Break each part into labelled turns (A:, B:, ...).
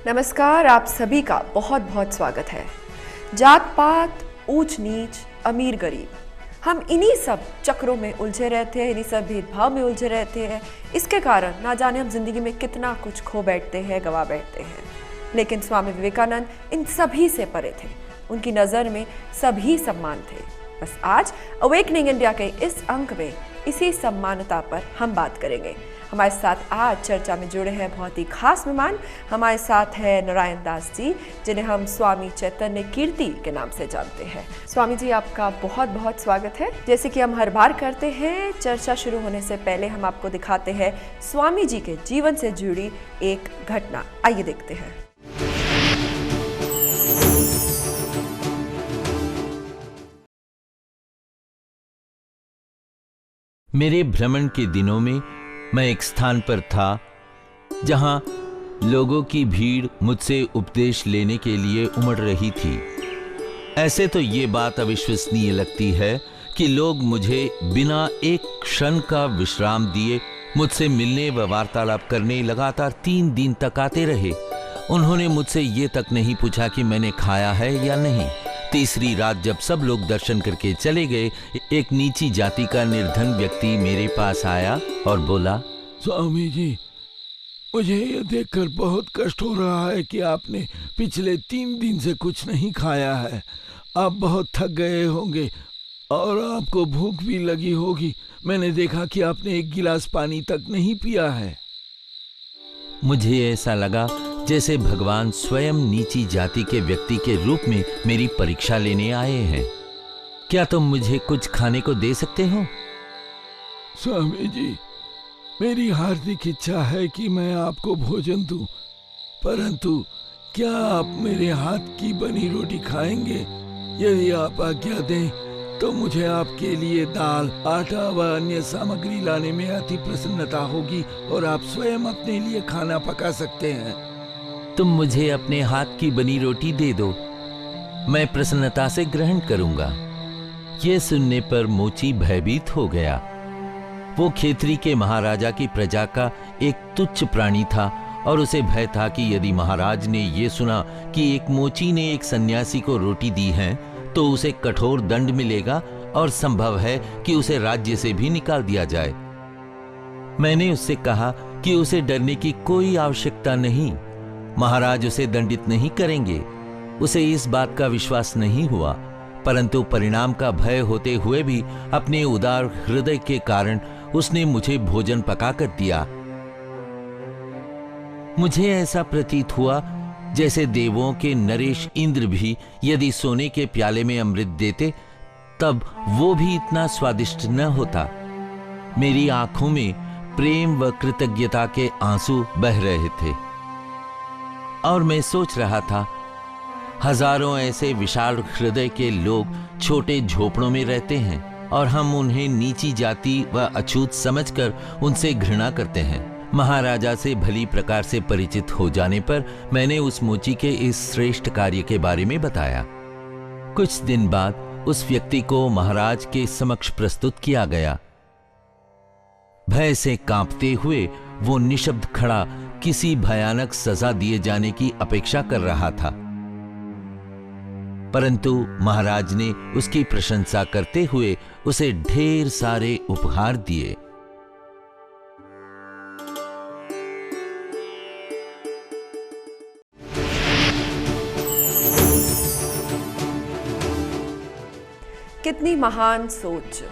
A: नमस्कार, आप सभी का बहुत बहुत स्वागत है। जात पात, ऊंच नीच, अमीर गरीब, हम इन्हीं सब चक्रों में उलझे रहते हैं, इन्हीं सब भेदभाव में उलझे रहते हैं। इसके कारण ना जाने हम जिंदगी में कितना कुछ खो बैठते हैं, गवा बैठते हैं। लेकिन स्वामी विवेकानंद इन सभी से परे थे। उनकी नज़र में सभी सम्मान थे। बस आज अवेकनिंग इंडिया के इस अंक में इसी सम्मानता पर हम बात करेंगे। हमारे साथ आज चर्चा में जुड़े हैं बहुत ही खास मेहमान। हमारे साथ है नारायण दास जी, जिन्हें हम स्वामी चैतन्य कीर्ति के नाम से जानते हैं। स्वामी जी, आपका बहुत बहुत स्वागत है। जैसे कि हम हर बार करते हैं, चर्चा शुरू होने से पहले हम आपको दिखाते हैं स्वामी जी के जीवन से जुड़ी एक घटना। आइए देखते हैं।
B: मेरे भ्रमण के दिनों में मैं एक स्थान पर था जहां लोगों की भीड़ मुझसे उपदेश लेने के लिए उमड़ रही थी। ऐसे तो ये बात अविश्वसनीय लगती है कि लोग मुझे बिना एक क्षण का विश्राम दिए मुझसे मिलने व वार्तालाप करने लगातार 3 दिन तक आते रहे। उन्होंने मुझसे ये तक नहीं पूछा कि मैंने खाया है या नहीं। तीसरी रात जब सब लोग दर्शन करके चले गए, एक नीची जाति का निर्धन व्यक्ति मेरे पास आया और बोला,
C: स्वामी जी, मुझे ये देखकर बहुत कष्ट हो रहा है कि आपने पिछले 3 दिन से कुछ नहीं खाया है। आप बहुत थक गए होंगे और आपको भूख भी लगी होगी। मैंने देखा कि आपने एक गिलास पानी तक नहीं पिया है।
B: मुझे ऐसा लगा जैसे भगवान स्वयं नीची जाति के व्यक्ति के रूप में मेरी परीक्षा लेने आए हैं। क्या तुम मुझे कुछ खाने को दे सकते हो?
C: स्वामी जी, मेरी हार्दिक इच्छा है कि मैं आपको भोजन दूं, परंतु क्या आप मेरे हाथ की बनी रोटी खाएंगे? यदि आप आज्ञा दें तो मुझे आपके लिए दाल, आटा व अन्य सामग्री लाने में अति प्रसन्नता होगी और आप स्वयं अपने लिए खाना पका सकते हैं।
B: तुम मुझे अपने हाथ की बनी रोटी दे दो, मैं प्रसन्नता से ग्रहण करूंगा। यह सुनने पर मोची भयभीत हो गया। वो खेतरी के महाराजा की प्रजा का एक तुच्छ प्राणी था और उसे भय था कि यदि महाराज ने यह सुना कि एक मोची ने एक सन्यासी को रोटी दी है तो उसे कठोर दंड मिलेगा और संभव है कि उसे राज्य से भी निकाल दिया जाए। मैंने उससे कहा कि उसे डरने की कोई आवश्यकता नहीं, महाराज उसे दंडित नहीं करेंगे। उसे इस बात का विश्वास नहीं हुआ, परंतु परिणाम का भय होते हुए भी अपने उदार हृदय के कारण उसने मुझे भोजन पका कर दिया। मुझे ऐसा प्रतीत हुआ जैसे देवों के नरेश इंद्र भी यदि सोने के प्याले में अमृत देते तब वो भी इतना स्वादिष्ट न होता। मेरी आंखों में प्रेम व कृतज्ञता के आंसू बह रहे थे और मैं सोच रहा था, हजारों ऐसे विशाल हृदय के लोग छोटे झोपड़ों में रहते हैं और हम उन्हें नीची जाति व अछूत समझकर उनसे घृणा करते हैं। महाराजा से भली प्रकार से परिचित हो जाने पर मैंने उस मोची के इस श्रेष्ठ कार्य के बारे में बताया। कुछ दिन बाद उस व्यक्ति को महाराज के समक्ष प्रस्तुत किया गया। भय से कांपते हुए वो निशब्द खड़ा किसी भयानक सजा दिए जाने की अपेक्षा कर रहा था, परंतु महाराज ने उसकी प्रशंसा करते हुए उसे ढेर सारे उपहार दिए।
A: कितनी महान सोच।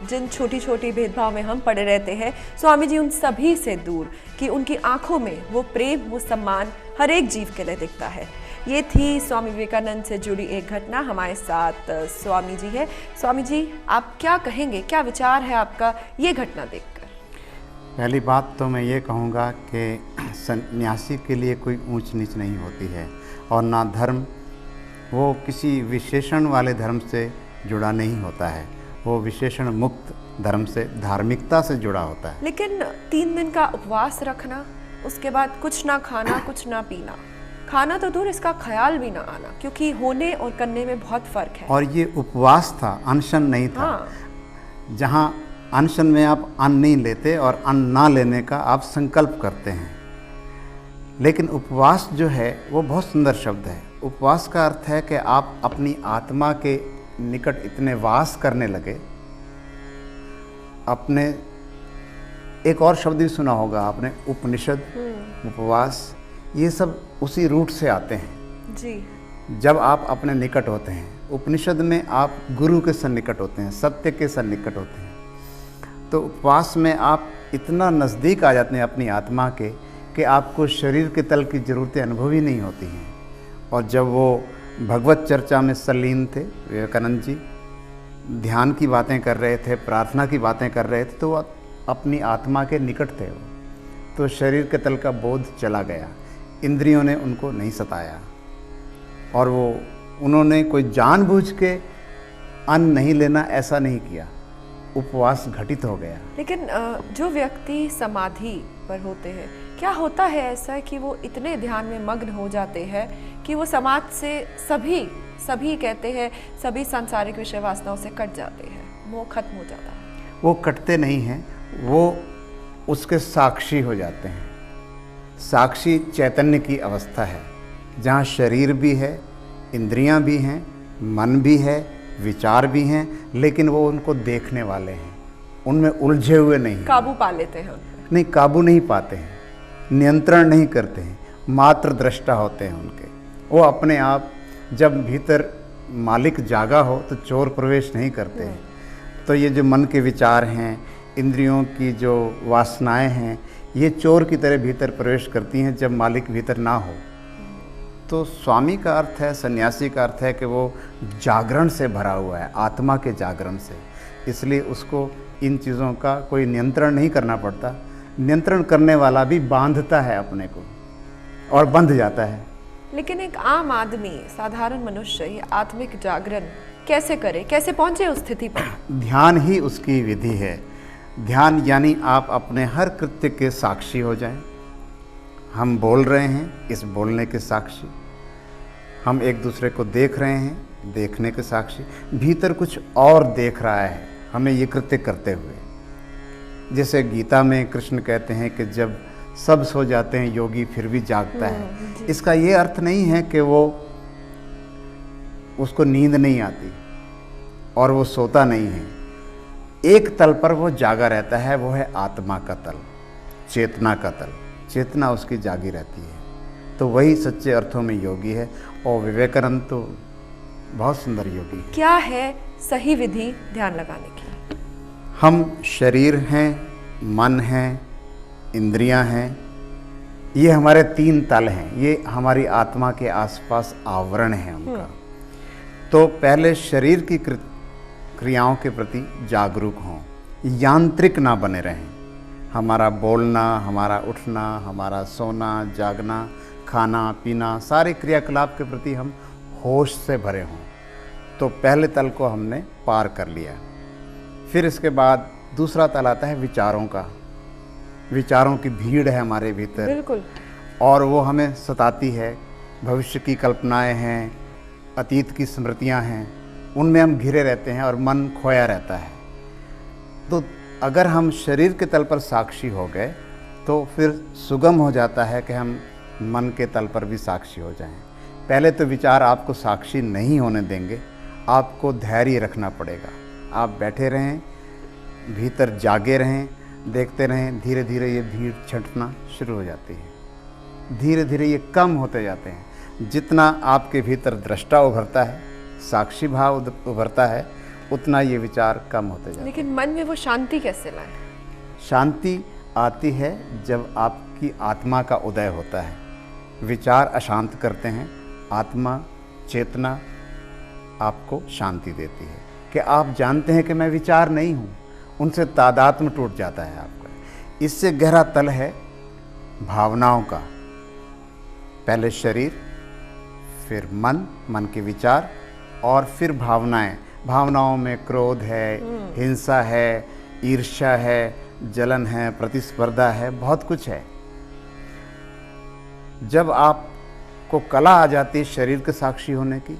A: जिन छोटी छोटी भेदभाव में हम पड़े रहते हैं, स्वामी जी उन सभी से दूर कि उनकी आंखों में वो प्रेम, वो सम्मान हर एक जीव के लिए दिखता है। ये थी स्वामी विवेकानंद से जुड़ी एक घटना। हमारे साथ स्वामी जी है। स्वामी जी, आप क्या कहेंगे, क्या विचार है आपका ये घटना देखकर?
D: पहली बात तो मैं ये कहूँगा कि सन्यासी के लिए कोई ऊंच नीच नहीं होती है और ना धर्म, वो किसी विशेषण वाले धर्म से जुड़ा नहीं होता है, वो विशेषण मुक्त धर्म से, धार्मिकता से जुड़ा होता है।
A: लेकिन 3 दिन का उपवास रखना, उसके बाद कुछ ना खाना, कुछ ना पीना, खाना तो दूर, इसका ख्याल भी ना आना, क्योंकि होने और करने में बहुत फर्क है।
D: और ये उपवास था, अनशन नहीं था।
A: हाँ।
D: जहाँ अनशन में आप अन्न नहीं लेते और अन्न ना लेने का आप संकल्प करते हैं, लेकिन उपवास जो है वो बहुत सुंदर शब्द है। उपवास का अर्थ है कि आप अपनी आत्मा के निकट इतने वास करने लगे। अपने एक और शब्द भी सुना होगा आपने, उपनिषद, उपवास, ये सब उसी रूट से आते हैं।
A: जी।
D: जब आप अपने निकट होते हैं, उपनिषद में आप गुरु के सन्निकट होते हैं, सत्य के सन्निकट होते हैं। तो उपवास में आप इतना नज़दीक आ जाते हैं अपनी आत्मा के कि आपको शरीर के तल की ज़रूरतें अनुभव ही नहीं होती हैं। और जब वो भगवत चर्चा में संलीन थे, विवेकानंद जी ध्यान की बातें कर रहे थे, प्रार्थना की बातें कर रहे थे, तो वो अपनी आत्मा के निकट थे। वो तो शरीर के तल का बोध चला गया, इंद्रियों ने उनको नहीं सताया, और उन्होंने कोई जानबूझ के अन्न नहीं लेना ऐसा नहीं किया, उपवास घटित हो गया।
A: लेकिन जो व्यक्ति समाधि पर होते हैं, क्या होता है ऐसा कि वो इतने ध्यान में मग्न हो जाते हैं कि वो समाज से सभी कहते हैं, सभी सांसारिक विषय वासनाओं से कट जाते हैं, मोह खत्म हो जाता है?
D: वो कटते नहीं हैं, वो उसके साक्षी हो जाते हैं। साक्षी चैतन्य की अवस्था है, जहाँ शरीर भी है, इंद्रियां भी हैं, मन भी है, विचार भी हैं, लेकिन वो उनको देखने वाले हैं, उनमें उलझे हुए नहीं।
A: काबू पा लेते हैं उन पर? नहीं,
D: काबू नहीं पाते हैं, नियंत्रण नहीं करते हैं, मात्र दृष्टा होते हैं उनके। वो अपने आप, जब भीतर मालिक जागा हो तो चोर प्रवेश नहीं करते हैं। तो ये जो मन के विचार हैं, इंद्रियों की जो वासनाएं हैं, ये चोर की तरह भीतर प्रवेश करती हैं जब मालिक भीतर ना हो। तो स्वामी का अर्थ है, सन्यासी का अर्थ है कि वो जागरण से भरा हुआ है, आत्मा के जागरण से। इसलिए उसको इन चीज़ों का कोई नियंत्रण नहीं करना पड़ता। नियंत्रण करने वाला भी बांधता है अपने को और बंध जाता है।
A: लेकिन एक आम आदमी, साधारण मनुष्य ये आत्मिक जागरण कैसे करे, कैसे पहुंचे उस स्थिति पर?
D: ध्यान ही उसकी विधि है। ध्यान यानी आप अपने हर कृत्य के साक्षी हो जाएं। हम बोल रहे हैं, इस बोलने के साक्षी। हम एक दूसरे को देख रहे हैं, देखने के साक्षी। भीतर कुछ और देख रहा है हमें ये कृत्य करते हुए। जैसे गीता में कृष्ण कहते हैं कि जब सब सो जाते हैं योगी फिर भी जागता है। इसका ये अर्थ नहीं है कि उसको नींद नहीं आती और वो सोता नहीं है। एक तल पर वो जागा रहता है, वो है आत्मा का तल, चेतना का तल। चेतना उसकी जागी रहती है, तो वही सच्चे अर्थों में योगी है। और विवेकानंद तो बहुत सुंदर योगी है।
A: क्या है सही विधि ध्यान लगाने की?
D: हम शरीर हैं, मन हैं, इंद्रियां हैं, ये हमारे 3 तल हैं। ये हमारी आत्मा के आसपास आवरण है उनका। तो पहले शरीर की क्रियाओं के प्रति जागरूक हों, यांत्रिक ना बने रहें। हमारा बोलना, हमारा उठना, हमारा सोना, जागना, खाना पीना, सारे क्रियाकलाप के प्रति हम होश से भरे हों। तो पहले तल को हमने पार कर लिया। फिर इसके बाद दूसरा तल आता है विचारों का। विचारों की भीड़ है हमारे भीतर,
A: बिल्कुल, और
D: वो हमें सताती है। भविष्य की कल्पनाएं हैं, अतीत की स्मृतियां हैं, उनमें हम घिरे रहते हैं और मन खोया रहता है। तो अगर हम शरीर के तल पर साक्षी हो गए तो फिर सुगम हो जाता है कि हम मन के तल पर भी साक्षी हो जाएं। पहले तो विचार आपको साक्षी नहीं होने देंगे, आपको धैर्य रखना पड़ेगा। आप बैठे रहें, भीतर जागे रहें, देखते रहें। धीरे धीरे ये भीड़ छंटना शुरू हो जाती है, धीरे धीरे ये कम होते जाते हैं। जितना आपके भीतर दृष्टा उभरता है, साक्षी भाव उभरता है, उतना ये विचार कम होते जाते हैं।
A: लेकिन मन में वो शांति कैसे लाए?
D: शांति आती है जब आपकी आत्मा का उदय होता है। विचार अशांत करते हैं, आत्मा चेतना आपको शांति देती है कि आप जानते हैं कि मैं विचार नहीं हूँ। उनसे तादात्म्य टूट जाता है आपका। इससे गहरा तल है भावनाओं का। पहले शरीर, फिर मन, मन के विचार, और फिर भावनाएं। भावनाओं में क्रोध है, हिंसा है, ईर्ष्या है, जलन है, प्रतिस्पर्धा है, बहुत कुछ है। जब आपको कला आ जाती है शरीर के साक्षी होने की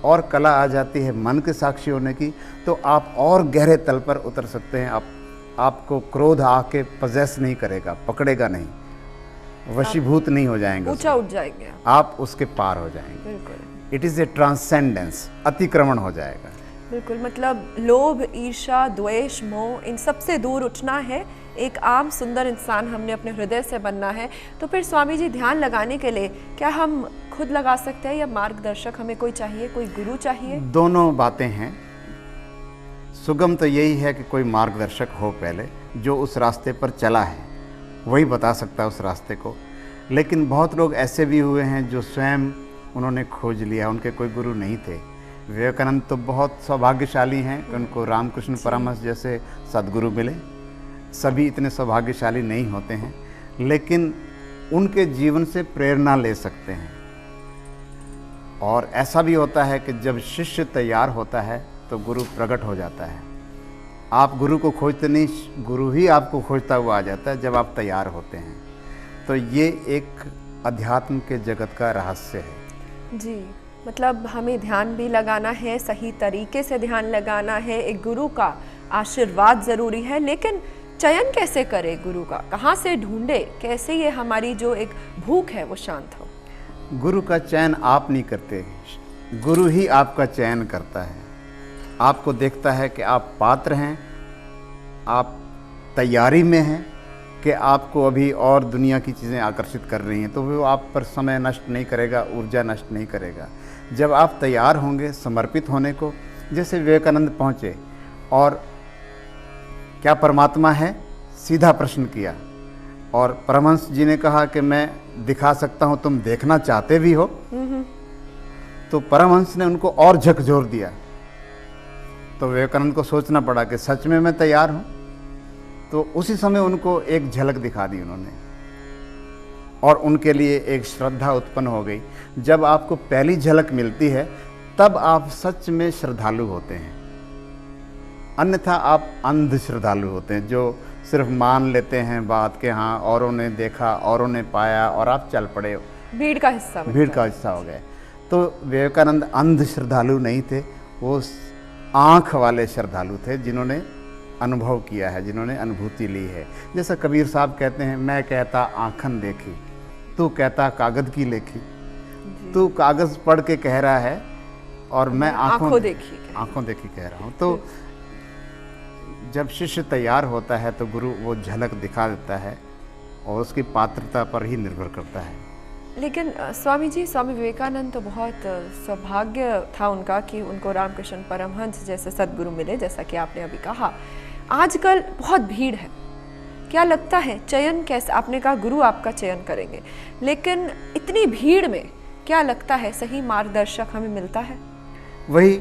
D: और कला आ जाती है मन के साक्षी होने की, तो आप और गहरे तल पर उतर सकते हैं। आपको क्रोध आके पजेस नहीं करेगा, पकड़ेगा नहीं। वशीभूत नहीं हो जाएंगे
A: ऊंचा उठ जाएंगे आप।
D: आप उसके पार हो जाएंगे।
A: बिल्कुल
D: इट इज़ ए ट्रांसेंडेंस, अतिक्रमण हो जाएगा।
A: बिल्कुल, मतलब लोभ, ईर्ष्या, द्वेष, मोह, इन सब से दूर उठना है। एक आम सुंदर इंसान हमने अपने हृदय से बनना है। तो फिर स्वामी जी, ध्यान लगाने के लिए क्या हम खुद लगा सकते हैं या मार्गदर्शक हमें कोई चाहिए, कोई गुरु चाहिए?
D: दोनों बातें हैं। सुगम तो यही है कि कोई मार्गदर्शक हो पहले, जो उस रास्ते पर चला है, वही बता सकता है उस रास्ते को। लेकिन बहुत लोग ऐसे भी हुए हैं जो स्वयं उन्होंने खोज लिया, उनके कोई गुरु नहीं थे। विवेकानंद तो बहुत सौभाग्यशाली हैं कि उनको रामकृष्ण परमहंस जैसे सद्गुरु मिले। सभी इतने सौभाग्यशाली नहीं होते हैं, लेकिन उनके जीवन से प्रेरणा ले सकते हैं। और ऐसा भी होता है कि जब शिष्य तैयार होता है तो गुरु प्रकट हो जाता है। आप गुरु को खोजते नहीं, गुरु ही आपको खोजता हुआ आ जाता है जब आप तैयार होते हैं। तो ये एक अध्यात्म के जगत का रहस्य है।
A: जी, मतलब हमें ध्यान भी लगाना है, सही तरीके से ध्यान लगाना है, एक गुरु का आशीर्वाद ज़रूरी है। लेकिन चयन कैसे करें गुरु का, कहाँ से ढूंढे, कैसे ये हमारी जो एक भूख है वो शांत हो?
D: गुरु का चयन आप नहीं करते, गुरु ही आपका चयन करता है। आपको देखता है कि आप पात्र हैं, आप तैयारी में हैं कि आपको अभी और दुनिया की चीज़ें आकर्षित कर रही हैं, तो वो आप पर समय नष्ट नहीं करेगा, ऊर्जा नष्ट नहीं करेगा। जब आप तैयार होंगे समर्पित होने को, जैसे विवेकानंद पहुँचे और क्या परमात्मा है, सीधा प्रश्न किया, और परमहंस जी ने कहा कि मैं दिखा सकता हूँ, तुम देखना चाहते भी हो? तो परमहंस ने उनको और झकझोर दिया। तो विवेकानंद को सोचना पड़ा कि सच में मैं तैयार हूँ। तो उसी समय उनको एक झलक दिखा दी उन्होंने, और उनके लिए एक श्रद्धा उत्पन्न हो गई। जब आपको पहली झलक मिलती है तब आप सच में श्रद्धालु होते हैं, अन्यथा आप अंध श्रद्धालु होते हैं, जो सिर्फ मान लेते हैं बात के हाँ औरों ने देखा, औरों ने पाया, और आप चल पड़े,
A: भीड़ का हिस्सा
D: हो गए। तो विवेकानंद अंध श्रद्धालु नहीं थे, वो आँख वाले श्रद्धालु थे, जिन्होंने अनुभव किया है, जिन्होंने अनुभूति ली है। जैसा कबीर साहब कहते हैं, मैं कहता आँखन देखी, तू कहता कागज़ की लेखी। तू कागज़ पढ़ के कह रहा है और मैं आँखों देखी कह रहा हूँ। तो जब शिष्य तैयार होता है तो गुरु वो झलक दिखा देता है, और उसकी पात्रता पर ही निर्भर करता है।
A: लेकिन स्वामी जी, स्वामी विवेकानंद तो बहुत सौभाग्य था उनका कि उनको रामकृष्ण परमहंस जैसे सद्गुरु मिले, जैसा कि आपने अभी कहा। आजकल बहुत भीड़ है, क्या लगता है चयन कैसे? आपने कहा गुरु आपका चयन करेंगे, लेकिन इतनी भीड़ में क्या लगता है सही मार्गदर्शक हमें मिलता है?
D: वही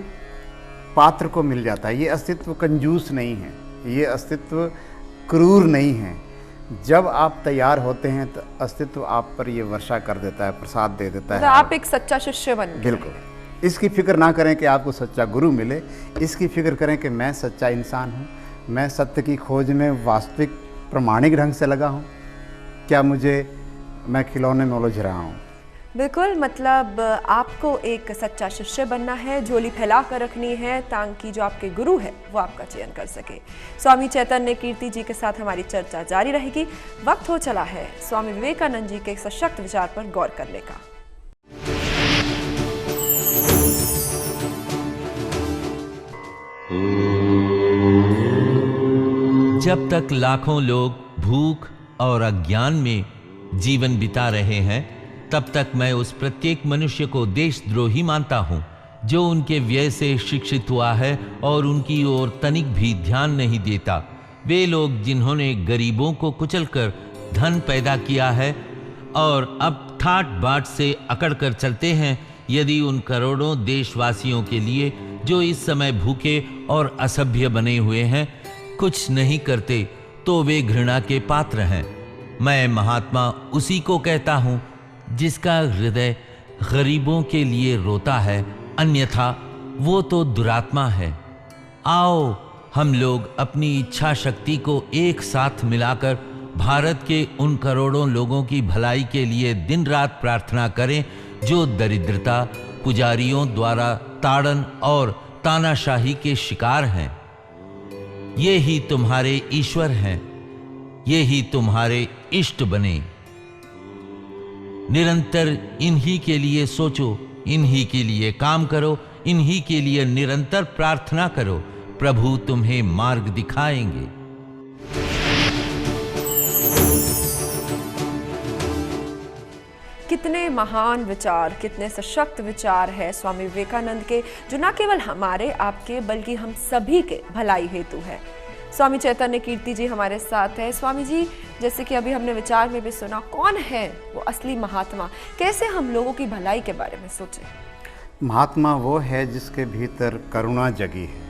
D: पात्र को मिल जाता है। ये अस्तित्व कंजूस नहीं है, ये अस्तित्व क्रूर नहीं है। जब आप तैयार होते हैं तो अस्तित्व आप पर ये वर्षा कर देता है, प्रसाद दे देता है।
A: आप एक सच्चा शिष्य बन गए।
D: बिल्कुल। इसकी फिक्र ना करें कि आपको सच्चा गुरु मिले, इसकी फिक्र करें कि मैं सच्चा इंसान हूँ, मैं सत्य की खोज में वास्तविक प्रमाणिक ढंग से लगा हूँ, क्या मैं खिलौने में उलझ रहा हूँ।
A: बिल्कुल, मतलब आपको एक सच्चा शिष्य बनना है, झोली फैला कर रखनी है, ताकि जो आपके गुरु है वो आपका चयन कर सके। स्वामी चैतन्य कीर्ति जी के साथ हमारी चर्चा जारी रहेगी। वक्त हो चला है स्वामी विवेकानंद जी के सशक्त विचार पर गौर करने का।
B: जब तक लाखों लोग भूख और अज्ञान में जीवन बिता रहे हैं, तब तक मैं उस प्रत्येक मनुष्य को देशद्रोही मानता हूं जो उनके व्यय से शिक्षित हुआ है और उनकी ओर तनिक भी ध्यान नहीं देता। वे लोग जिन्होंने गरीबों को कुचलकर धन पैदा किया है और अब ठाट बाट से अकड़ कर चलते हैं, यदि उन करोड़ों देशवासियों के लिए जो इस समय भूखे और असभ्य बने हुए हैं कुछ नहीं करते, तो वे घृणा के पात्र हैं। मैं महात्मा उसी को कहता हूं जिसका हृदय गरीबों के लिए रोता है, अन्यथा वो तो दुरात्मा है। आओ हम लोग अपनी इच्छा शक्ति को एक साथ मिलाकर भारत के उन करोड़ों लोगों की भलाई के लिए दिन रात प्रार्थना करें जो दरिद्रता, पुजारियों द्वारा ताड़न और तानाशाही के शिकार हैं। ये ही तुम्हारे ईश्वर हैं, ये ही तुम्हारे इष्ट बने। निरंतर इन्हीं के लिए सोचो, इन्हीं के लिए काम करो, इन्हीं के लिए निरंतर प्रार्थना करो। प्रभु तुम्हें मार्ग दिखाएंगे।
A: कितने महान विचार, कितने सशक्त विचार है स्वामी विवेकानंद के, जो न केवल हमारे आपके बल्कि हम सभी के भलाई हेतु है। स्वामी चैतन्य कीर्ति जी हमारे साथ है। स्वामी जी, जैसे कि अभी हमने विचार में भी सुना, कौन है वो असली महात्मा? कैसे हम लोगों की भलाई के बारे में सोचें?
D: महात्मा वो है जिसके भीतर करुणा जगी है,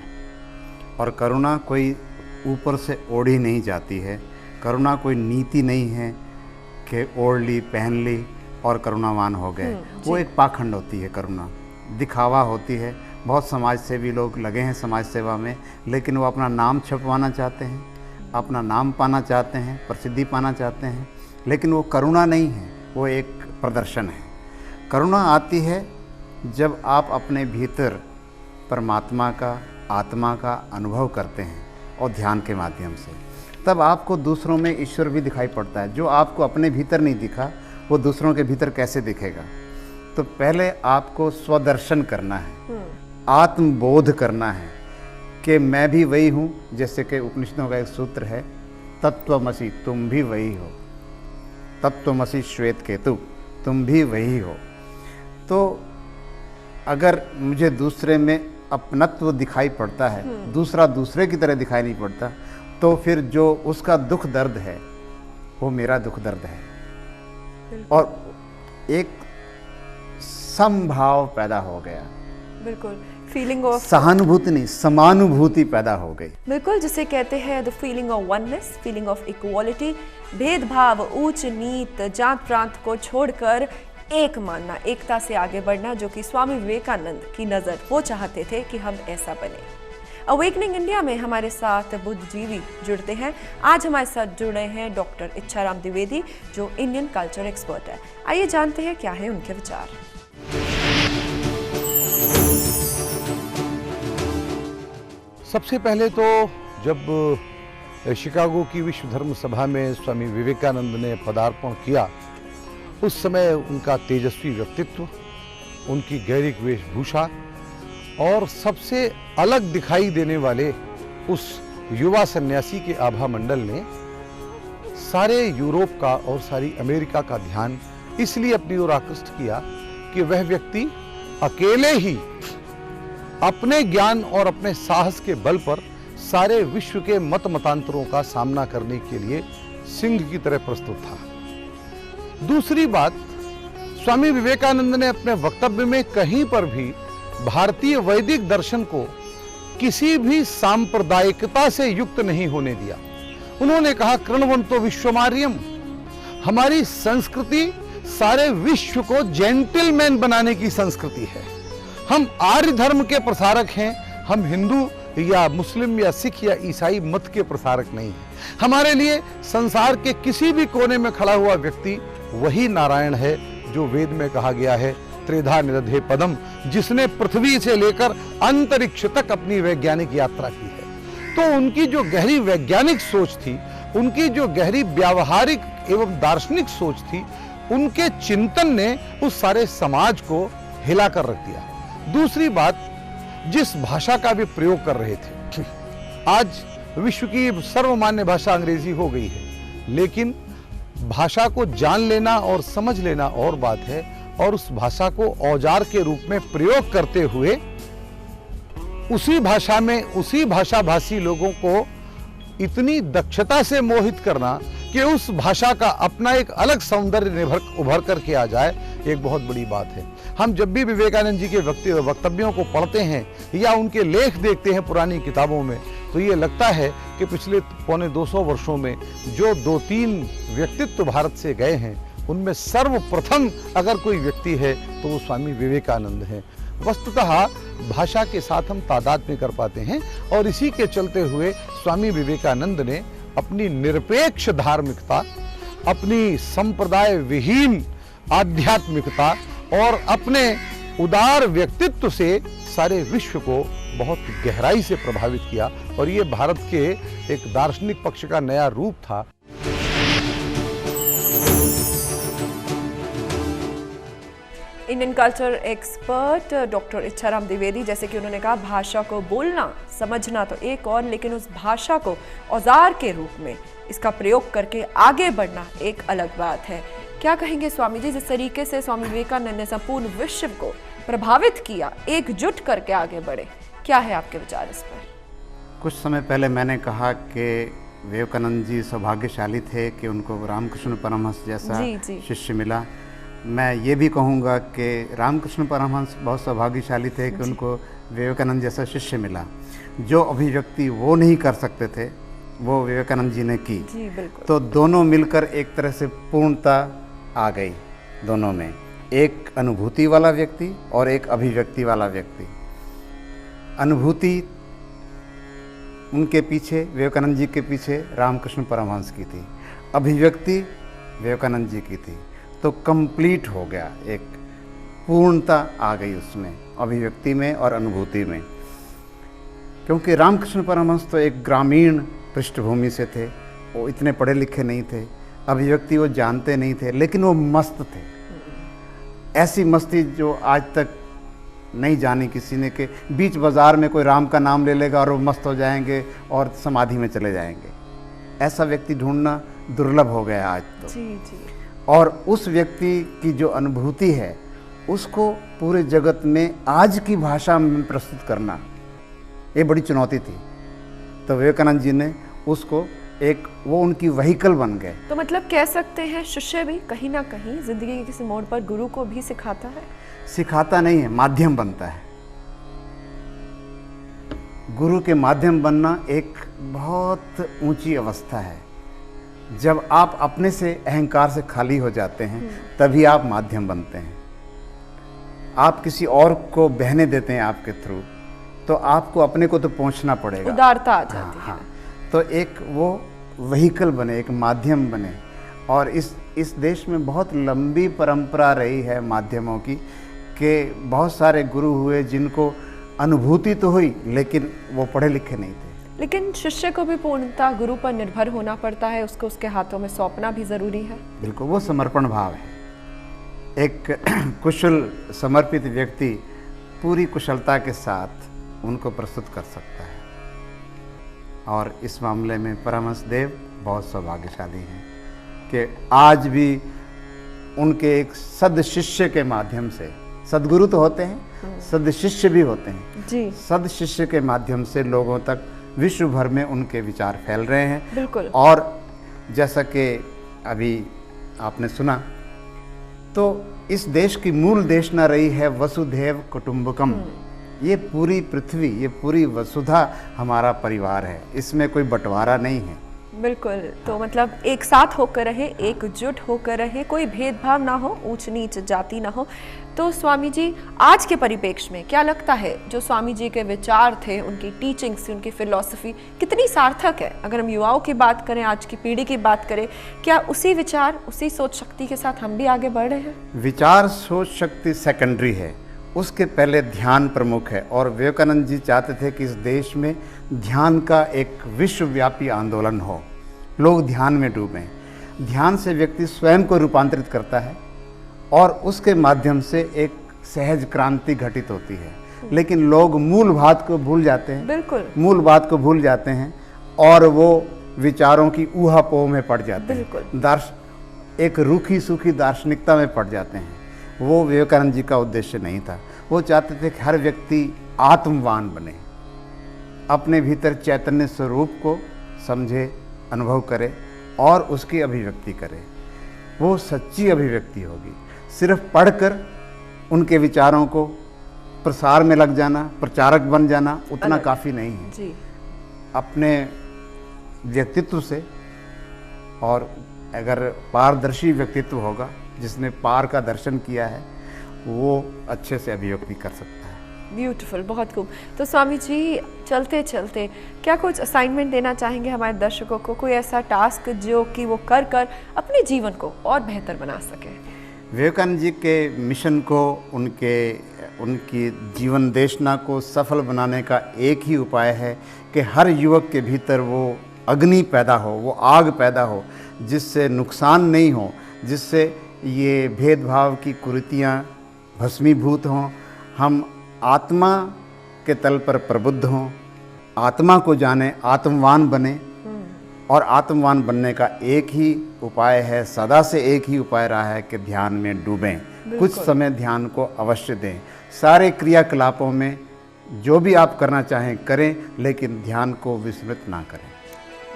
D: और करुणा कोई ऊपर से ओढ़ी नहीं जाती है। करुणा कोई नीति नहीं है कि ओढ़ ली, पहन ली और करुणावान हो गए। वो एक पाखंड होती है, करुणा दिखावा होती है। बहुत समाज सेवी लोग लगे हैं समाज सेवा में, लेकिन वो अपना नाम छपवाना चाहते हैं, अपना नाम पाना चाहते हैं, प्रसिद्धि पाना चाहते हैं, लेकिन वो करुणा नहीं है, वो एक प्रदर्शन है। करुणा आती है जब आप अपने भीतर परमात्मा का, आत्मा का अनुभव करते हैं और ध्यान के माध्यम से, तब आपको दूसरों में ईश्वर भी दिखाई पड़ता है। जो आपको अपने भीतर नहीं दिखा वो दूसरों के भीतर कैसे दिखेगा? तो पहले आपको स्वदर्शन करना है, आत्मबोध करना है कि मैं भी वही हूँ। जैसे कि उपनिषदों का एक सूत्र है, तत्वमसि, तुम भी वही हो। तत्वमसि श्वेत केतु, तुम भी वही हो। तो अगर मुझे दूसरे में अपनत्व दिखाई पड़ता है, दूसरा दूसरे की तरह दिखाई नहीं पड़ता, तो फिर जो उसका दुख दर्द है वो मेरा दुख दर्द है, और एक समभाव पैदा हो गया।
A: बिल्कुल, फीलिंग ऑफ
D: सहानुभूति नहीं, समानुभूति पैदा हो गई।
A: बिल्कुल, जिसे कहते हैं the feeling of oneness, feeling of equality. भेदभाव, ऊंच नीच, जात प्रांत को छोड़कर एक मानना, एकता से आगे बढ़ना, जो कि स्वामी विवेकानंद की नज़र वो चाहते थे कि हम ऐसा बने। अवेकनिंग इंडिया में हमारे साथ बुद्धिजीवी जुड़ते हैं। आज हमारे साथ जुड़े हैं डॉक्टर इच्छाराम द्विवेदी, जो इंडियन कल्चर एक्सपर्ट है। आइए जानते हैं क्या है उनके विचार।
E: सबसे पहले तो जब शिकागो की विश्व धर्म सभा में स्वामी विवेकानंद ने पदार्पण किया, उस समय उनका तेजस्वी व्यक्तित्व, उनकी गैरिक वेशभूषा और सबसे अलग दिखाई देने वाले उस युवा सन्यासी के आभा मंडल ने सारे यूरोप का और सारी अमेरिका का ध्यान इसलिए अपनी ओर आकृष्ट किया कि वह व्यक्ति अकेले ही अपने ज्ञान और अपने साहस के बल पर सारे विश्व के मत मतांतरों का सामना करने के लिए सिंह की तरह प्रस्तुत था। दूसरी बात, स्वामी विवेकानंद ने अपने वक्तव्य में कहीं पर भी भारतीय वैदिक दर्शन को किसी भी सांप्रदायिकता से युक्त नहीं होने दिया। उन्होंने कहा, कृण्वन्तो विश्वमार्यम, हमारी संस्कृति सारे विश्व को जेंटलमैन बनाने की संस्कृति है। हम आर्य धर्म के प्रसारक हैं, हम हिंदू या मुस्लिम या सिख या ईसाई मत के प्रसारक नहीं हैं। हमारे लिए संसार के किसी भी कोने में खड़ा हुआ व्यक्ति वही नारायण है जो वेद में कहा गया है, त्रिधा निदधे पदम, जिसने पृथ्वी से लेकर अंतरिक्ष तक अपनी वैज्ञानिक यात्रा की है। तो उनकी जो गहरी वैज्ञानिक सोच थी, उनकी जो गहरी व्यावहारिक एवं दार्शनिक सोच थी, उनके चिंतन ने उस सारे समाज को हिला कर रख दिया। दूसरी बात, जिस भाषा का भी प्रयोग कर रहे थे, आज विश्व की सर्वमान्य भाषा अंग्रेजी हो गई है, लेकिन भाषा को जान लेना और समझ लेना और बात है, और उस भाषा को औजार के रूप में प्रयोग करते हुए उसी भाषा में उसी भाषा भाषी लोगों को इतनी दक्षता से मोहित करना कि उस भाषा का अपना एक अलग सौंदर्य उभर करके आ जाए, एक बहुत बड़ी बात है। हम जब भी विवेकानंद जी के वक्तव्यों को पढ़ते हैं या उनके लेख देखते हैं पुरानी किताबों में, तो ये लगता है कि पिछले पौने 200 वर्षों में जो 2-3 व्यक्तित्व भारत से गए हैं, उनमें सर्वप्रथम अगर कोई व्यक्ति है तो वो स्वामी विवेकानंद हैं। वस्तुतः भाषा के साथ हम तादात्म्य कर पाते हैं, और इसी के चलते हुए स्वामी विवेकानंद ने अपनी निरपेक्ष धार्मिकता, अपनी संप्रदाय विहीन आध्यात्मिकता और अपने उदार व्यक्तित्व से सारे विश्व को बहुत गहराई से प्रभावित किया, और ये भारत के एक दार्शनिक पक्ष का नया रूप था।
A: Indian culture expert doctor Ichharam Dwivedi, जैसे कि उन्होंने कहा, भाषा को बोलना समझना तो एक और, लेकिन उस भाषा को औजार के रूप में इसका प्रयोग करके आगे बढ़ना एक अलग बात है। क्या कहेंगे स्वामी जी, जिस तरीके से स्वामी विवेकानंद ने संपूर्ण विश्व को प्रभावित किया, एकजुट करके आगे बढ़े, क्या है आपके विचार इस पर?
D: कुछ समय पहले मैंने कहा कि विवेकानंद जी सौभाग्यशाली थे कि उनको रामकृष्ण परमहंस जैसा
A: जी।
D: शिष्य मिला। मैं ये भी कहूँगा कि रामकृष्ण परमहंस बहुत सौभाग्यशाली थे कि उनको विवेकानंद जैसा शिष्य मिला। जो अभिव्यक्ति वो नहीं कर सकते थे वो विवेकानंद जी ने की।
A: जी बिल्कुल।
D: तो दोनों मिलकर एक तरह से पूर्णता आ गई दोनों में, एक अनुभूति वाला व्यक्ति और एक अभिव्यक्ति वाला व्यक्ति। अनुभूति उनके पीछे, विवेकानंद जी के पीछे रामकृष्ण परमहंस की थी, अभिव्यक्ति विवेकानंद जी की थी। तो कंप्लीट हो गया, एक पूर्णता आ गई उसमें, अभिव्यक्ति में और अनुभूति में। क्योंकि रामकृष्ण परमहंस तो एक ग्रामीण पृष्ठभूमि से थे, वो इतने पढ़े लिखे नहीं थे, अभिव्यक्ति वो जानते नहीं थे, लेकिन वो मस्त थे। ऐसी मस्ती जो आज तक नहीं जानी किसी ने, कि बीच बाजार में कोई राम का नाम ले लेगा और वो मस्त हो जाएंगे और समाधि में चले जाएंगे। ऐसा व्यक्ति ढूंढना दुर्लभ हो गया आज तो।
A: जी।
D: और उस व्यक्ति की जो अनुभूति है उसको पूरे जगत में आज की भाषा में प्रस्तुत करना, ये बड़ी चुनौती थी। तो विवेकानंद जी ने उसको वो उनकी व्हीकल बन गए।
A: तो मतलब कह सकते हैं शिष्य भी कहीं ना कहीं जिंदगी के किसी मोड़ पर गुरु को भी सिखाता है।
D: सिखाता नहीं है, माध्यम बनता है। गुरु के माध्यम बनना एक बहुत ऊंची अवस्था है। जब आप अपने से अहंकार से खाली हो जाते हैं तभी आप माध्यम बनते हैं। आप किसी और को बहने देते हैं आपके थ्रू, तो आपको अपने को तो पहुंचना पड़ेगा,
A: उदारता आ जाती है।
D: तो एक वो व्हीकल बने, एक माध्यम बने। और इस देश में बहुत लंबी परंपरा रही है माध्यमों की, कि बहुत सारे गुरु हुए जिनको अनुभूति तो हुई लेकिन वो पढ़े लिखे नहीं थे।
A: लेकिन शिष्य को भी पूर्णतः गुरु पर निर्भर होना पड़ता है, उसको उसके हाथों में सौंपना भी जरूरी है। बिल्कुल,
D: वो समर्पण भाव है। एक कुशल समर्पित व्यक्ति पूरी कुशलता के साथ उनको प्रस्तुत कर सकता है। और इस मामले में परमहंस देव बहुत सौभाग्यशाली हैं कि आज भी उनके एक सद शिष्य के माध्यम से, सदगुरु तो होते हैं, सद शिष्य भी होते हैं
A: जी।
D: सद शिष्य के माध्यम से लोगों तक विश्व भर में उनके विचार फैल रहे हैं।
A: बिल्कुल।
D: और जैसा कि अभी आपने सुना, तो इस देश की मूल देशना रही है वसुधैव कुटुंबकम। ये पूरी पृथ्वी, ये पूरी वसुधा हमारा परिवार है, इसमें कोई बंटवारा नहीं है।
A: बिल्कुल। तो मतलब एक साथ होकर रहे, एकजुट होकर रहे, कोई भेदभाव ना हो, ऊंच नीच जाति ना हो। तो स्वामी जी, आज के परिप्रेक्ष्य में क्या लगता है, जो स्वामी जी के विचार थे, उनकी टीचिंग्स, उनकी फिलॉसफी कितनी सार्थक है? अगर हम युवाओं की बात करें, आज की पीढ़ी की बात करें, क्या उसी विचार, उसी सोच शक्ति के साथ हम भी आगे बढ़ रहे हैं?
D: विचार सोच शक्ति सेकेंडरी है, उसके पहले ध्यान प्रमुख है। और विवेकानंद जी चाहते थे कि इस देश में ध्यान का एक विश्वव्यापी आंदोलन हो, लोग ध्यान में डूबें। ध्यान से व्यक्ति स्वयं को रूपांतरित करता है और उसके माध्यम से एक सहज क्रांति घटित होती है। लेकिन लोग मूल बात को भूल जाते हैं।
A: बिल्कुल।
D: मूल बात को भूल जाते हैं और वो विचारों की ऊहापोह में पड़ जाते हैं, एक रूखी सूखी दार्शनिकता में पड़ जाते हैं। वो विवेकानंद जी का उद्देश्य नहीं था। वो चाहते थे कि हर व्यक्ति आत्मवान बने, अपने भीतर चैतन्य स्वरूप को समझे, अनुभव करे और उसकी अभिव्यक्ति करे। वो सच्ची अभिव्यक्ति होगी। सिर्फ पढ़कर उनके विचारों को प्रसार में लग जाना, प्रचारक बन जाना, उतना काफ़ी नहीं है
A: जी।
D: अपने व्यक्तित्व से, और अगर पारदर्शी व्यक्तित्व होगा, जिसने पार का दर्शन किया है, वो अच्छे से अभिव्यक्ति कर सकता है।
A: ब्यूटीफुल, बहुत खूब। तो स्वामी जी, चलते चलते क्या कुछ असाइनमेंट देना चाहेंगे हमारे दर्शकों को, कोई ऐसा टास्क जो कि वो कर कर अपने जीवन को और बेहतर बना सके?
D: विवेकानंद जी के मिशन को, उनकी जीवन देशना को सफल बनाने का एक ही उपाय है कि हर युवक के भीतर वो अग्नि पैदा हो, वो आग पैदा हो, जिससे नुकसान नहीं हो, जिससे ये भेदभाव की कुरीतियाँ भस्मीभूत हों, हम आत्मा के तल पर प्रबुद्ध हों, आत्मा को जाने, आत्मवान बने। और आत्मवान बनने का एक ही उपाय है, सदा से एक ही उपाय रहा है कि ध्यान में डूबें। कुछ समय ध्यान को अवश्य दें। सारे क्रियाकलापों में जो भी आप करना चाहें करें, लेकिन ध्यान को विस्मृत ना करें।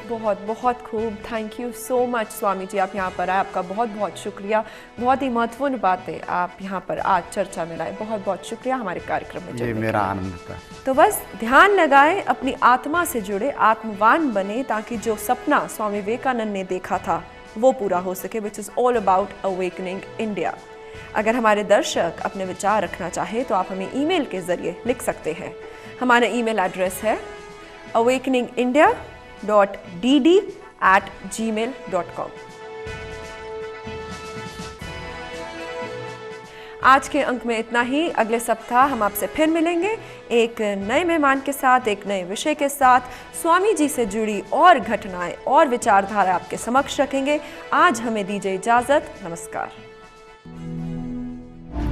A: बहुत बहुत खूब, thank you so much Swami ji, आप यहाँ पर आए, आपका बहुत बहुत शुक्रिया। बहुत ही महत्वपूर्ण बातें आप यहाँ पर आज चर्चा में लाए, बहुत बहुत शुक्रिया हमारे कार्यक्रम में
D: ये
A: जुड़ने
D: मेरा
A: के लिए।
D: आनंद था।
A: तो बस ध्यान लगाएं, अपनी आत्मा से जुड़े, आत्मवान बने, ताकि जो सपना स्वामी विवेकानंद ने देखा था वो पूरा हो सके, which is all about awakening India. अगर हमारे दर्शक अपने विचार रखना चाहे तो आप हमें ईमेल के जरिए लिख सकते हैं। हमारा ईमेल एड्रेस है awakeningindia.dd@gmail.com। आज के अंक में इतना ही। अगले सप्ताह हम आपसे फिर मिलेंगे एक नए मेहमान के साथ, एक नए विषय के साथ। स्वामी जी से जुड़ी और घटनाएं और विचारधारा आपके समक्ष रखेंगे। आज हमें दीजिए इजाजत, नमस्कार।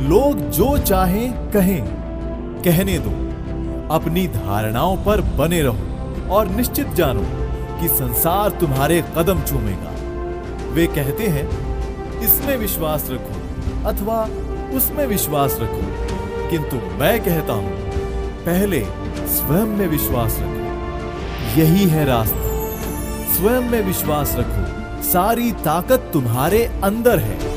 F: लोग जो चाहें कहें, कहने दो, अपनी धारणाओं पर बने रहो और निश्चित जानो कि संसार तुम्हारे कदम चूमेगा। वे कहते हैं इसमें विश्वास रखो अथवा उसमें विश्वास रखो, किंतु मैं कहता हूं पहले स्वयं में विश्वास रखो। यही है रास्ता। स्वयं में विश्वास रखो, सारी ताकत तुम्हारे अंदर है।